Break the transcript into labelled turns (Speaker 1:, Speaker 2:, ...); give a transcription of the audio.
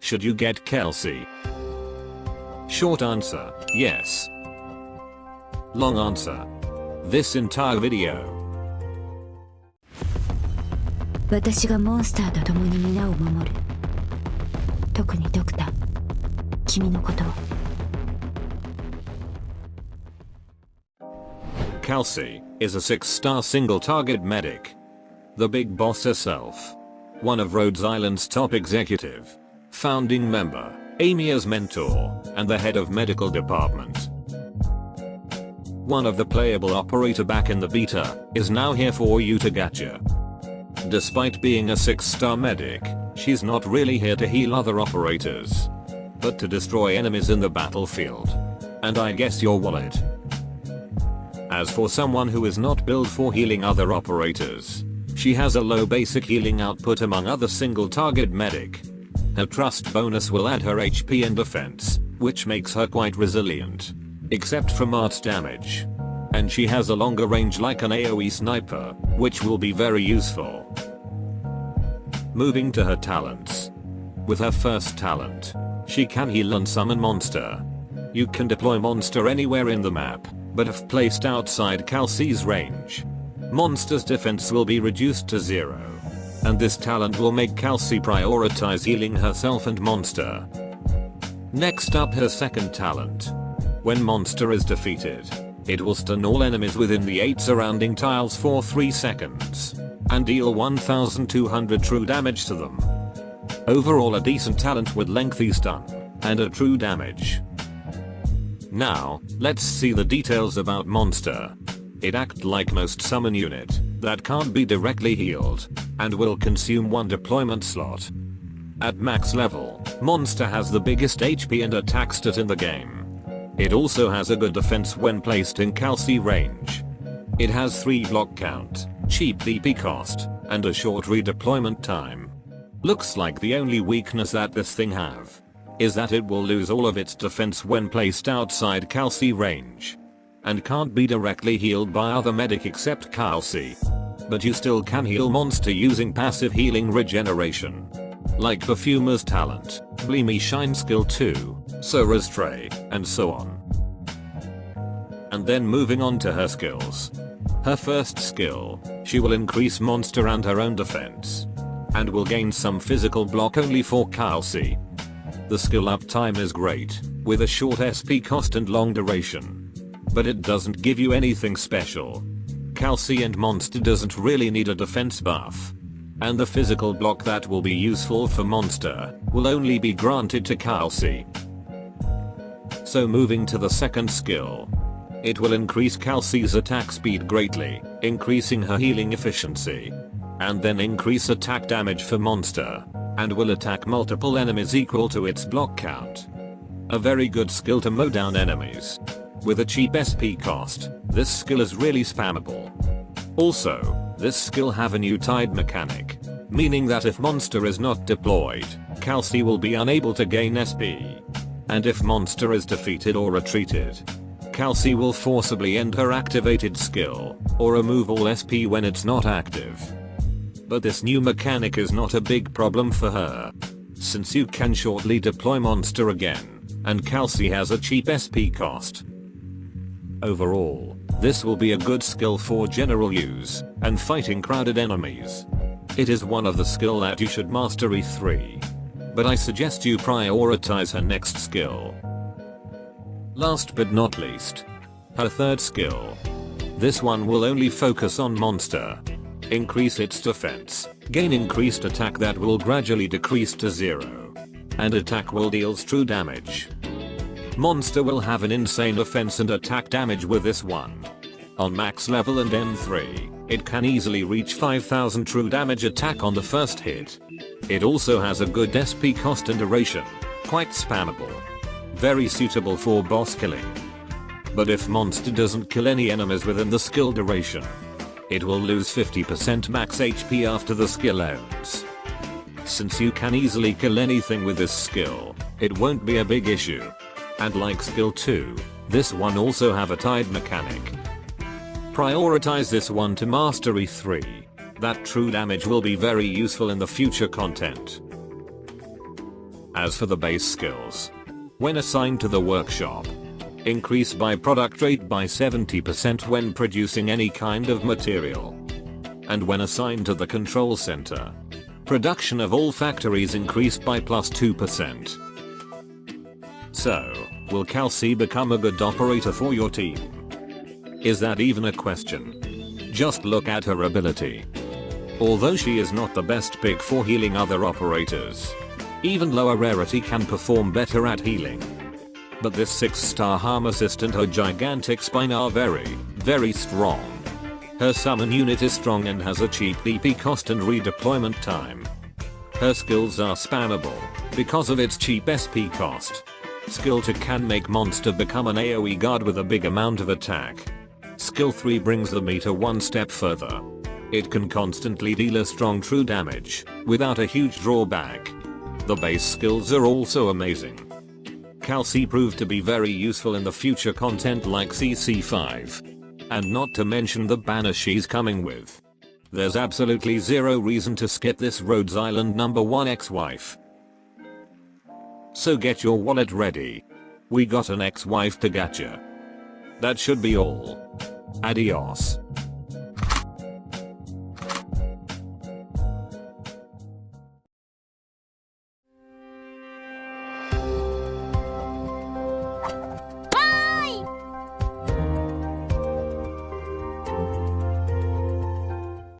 Speaker 1: Should you get Kal'tsit? Short answer, yes. Long answer, this entire video.
Speaker 2: 私がモンスターと共に皆を守る。特にドクター、君のことを。
Speaker 1: Kal'tsit is a 6-star single-target medic. The big boss herself. One of Rhodes Island's top executive. Founding member, Amy's mentor, and the head of medical department. One of the playable operator back in the beta, is now here for you to gacha. Despite being a 6-star medic, she's not really here to heal other operators, but to destroy enemies in the battlefield. And I guess your wallet. As for someone who is not built for healing other operators, she has a low basic healing output among other single target medic. Her trust bonus will add her HP and defense, which makes her quite resilient. Except from art damage. And she has a longer range like an AoE sniper, which will be very useful. Moving to her talents. With her first talent, she can heal and summon monster. You can deploy monster anywhere in the map, but if placed outside Kal'tsit's range, monster's defense will be reduced to 0. And this talent will make Kal'tsit prioritize healing herself and monster. Next up, her second talent. When monster is defeated, it will stun all enemies within the 8 surrounding tiles for 3 seconds, and deal 1200 true damage to them. Overall a decent talent with lengthy stun, and a true damage. Now, let's see the details about monster. It acts like most summon unit, that can't be directly healed, and will consume 1 deployment slot. At max level, monster has the biggest HP and attack stat in the game. It also has a good defense when placed in Kal'tsit range. It has 3 block count, cheap DP cost, and a short redeployment time. Looks like the only weakness that this thing have is that it will lose all of its defense when placed outside Kal'tsit range, and can't be directly healed by other medic except Kal'tsit. But you still can heal monster using passive healing regeneration. Like Perfumer's talent, Bleamy Shine skill 2, Sora's Tray, and so on. And then moving on to her skills. Her first skill, she will increase monster and her own defense. And will gain some physical block only for Kal'tsit. The skill uptime is great, with a short SP cost and long duration. But it doesn't give you anything special. Kal'tsit and monster doesn't really need a defense buff. And the physical block that will be useful for monster, will only be granted to Kal'tsit. So moving to the second skill. It will increase Kal'tsit's attack speed greatly, increasing her healing efficiency. And then increase attack damage for monster, and will attack multiple enemies equal to its block count. A very good skill to mow down enemies. With a cheap SP cost, this skill is really spammable. Also, this skill have a new tide mechanic, meaning that if monster is not deployed, Kal'tsit will be unable to gain SP. And if monster is defeated or retreated, Kal'tsit will forcibly end her activated skill, or remove all SP when it's not active. But this new mechanic is not a big problem for her, since you can shortly deploy monster again, and Kal'tsit has a cheap SP cost. Overall, this will be a good skill for general use, and fighting crowded enemies. It is one of the skill that you should master E3. But I suggest you prioritize her next skill. Last but not least, her third skill. This one will only focus on monster. Increase its defense, gain increased attack that will gradually decrease to 0. And attack will deals true damage. Monster will have an insane defense and attack damage with this one. On max level and N3, it can easily reach 5000 true damage attack on the first hit. It also has a good SP cost and duration, quite spammable. Very suitable for boss killing. But if monster doesn't kill any enemies within the skill duration, it will lose 50% max HP after the skill ends. Since you can easily kill anything with this skill, it won't be a big issue. And like skill 2, this one also have a tide mechanic. Prioritize this one to mastery 3. That true damage will be very useful in the future content. As for the base skills, when assigned to the workshop, increase by product rate by 70% when producing any kind of material. And when assigned to the control center, production of all factories increased by +2%. So, will Kal'tsit become a good operator for your team? Is that even a question? Just look at her ability. Although she is not the best pick for healing other operators, even lower rarity can perform better at healing. But this 6-star harm assistant, her gigantic spine are very strong. Her summon unit is strong and has a cheap DP cost and redeployment time. Her skills are spammable because of its cheap SP cost. Skill 2 can make monster become an AoE guard with a big amount of attack. Skill 3 brings the meter one step further. It can constantly deal a strong true damage without a huge drawback. The base skills are also amazing. Kal'tsit proved to be very useful in the future content like CC5. And not to mention the banner she's coming with. There's absolutely zero reason to skip this Rhodes Island #1 ex-wife. So get your wallet ready. We got an ex-wife to gacha. That should be all. Adios.